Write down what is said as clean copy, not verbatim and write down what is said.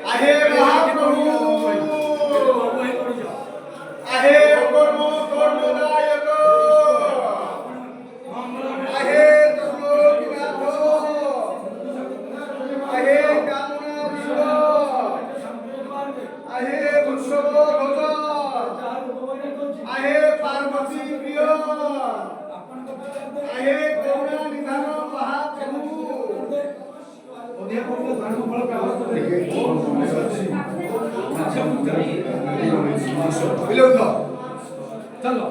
आहे महाप्रभू आहे कर्मदायक आहे त्रिलोकीनाथ आहे कामनाधीश आहे वृषभध्वज आहे पार्वती प्रिय आहे करुणानिधान महाप्रभू विलंब चलो